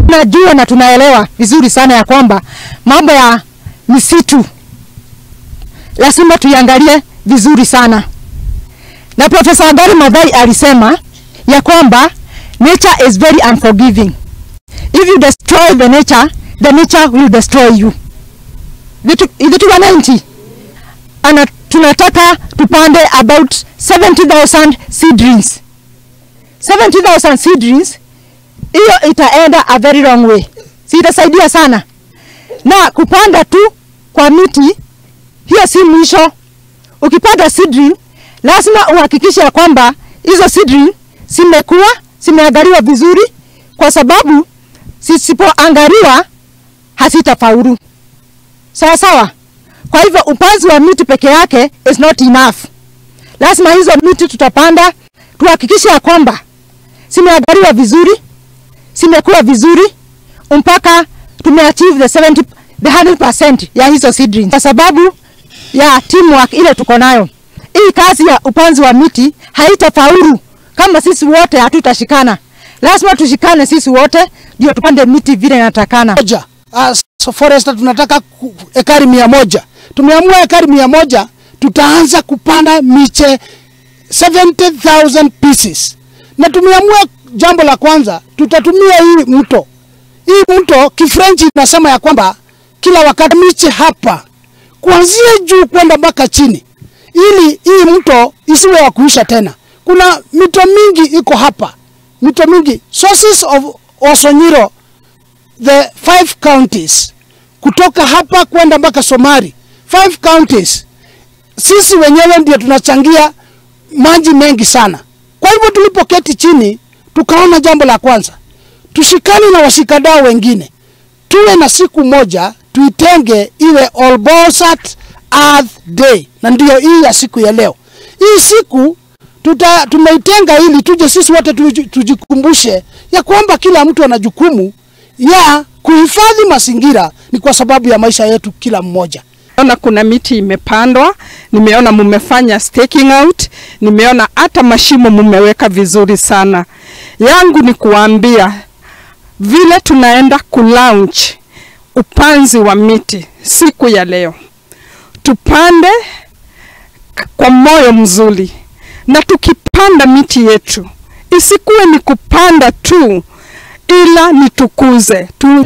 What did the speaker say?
Tunajua na tunaelewa vizuri sana ya kwamba mambo ya misitu lazima tuiangalie vizuri sana. Na Profesa Wangari Maathai alisema ya kwamba nature is very unforgiving. If you destroy the nature will destroy you. Vitu wananchi, tunataka tupande about 70,000 seedlings. 70,000 seedlings, hiyo itaenda a very long way. Si itasaidia sana. Na kupanda tu kwa miti, hiyo si mwisho. Ukipanda seedling, lazima uhakikishe ya kwamba hizo seedling zimeangaliwa vizuri, kwa sababu zisipoangaliwa hazitafaulu. Sawa sawa. Kwa hivyo upanzi wa miti peke yake is not enough. Lazima hizo miti tutapanda tuhakikishe ya kwamba zimeangaliwa vizuri, zimekuwa vizuri mpaka tumeachieve the 100% ya hizo seedlings. Kwa sababu ya teamwork ile tuko nayo, hii kazi ya upanzi wa miti haitafaulu kama sisi wote hatutashikana. Lazima tushikane sisi wote ndio tupande miti vile inatakana. So forester tunataka ekari 100. Tumeamua ekari 100 tutaanza kupanda miche 70,000 pieces. Na tumeamua jambo la kwanza, tutatumia hii mto. Hii mto Kifrench inasema ya kwamba kila wakati miche hapa kuanzia juu kwenda mpaka chini, ili hii mto isiwe wa kuisha tena. Kuna mito mingi iko hapa. Mito mingi. Sources of Osonyiro, the 5 counties. Kutoka hapa kwenda mpaka Somali. 5 counties. Sisi wenyewe ndio tunachangia maji mengi sana. Kwa hivyo tulipoketi chini, tukaona jambo la kwanza, tushikane na washikadau wengine. Tuwe na siku moja, tuitenge iwe Olbosat Earth Day. Na ndio hii ya siku ya leo. Hii siku tumeitenga ili tuje sisi wote tujikumbushe ya kwamba kila mtu ana jukumu ya kuhifadhi mazingira, ni kwa sababu ya maisha yetu kila mmoja. Naona kuna miti imepandwa, nimeona mumefanya staking out, nimeona hata mashimo mumeweka vizuri sana. Yangu ni kuambia vile tunaenda kulaunch upanzi wa miti siku ya leo, tupande kwa moyo mzuri, na tukipanda miti yetu isikuwe ni kupanda tu, ila nitukuze tu.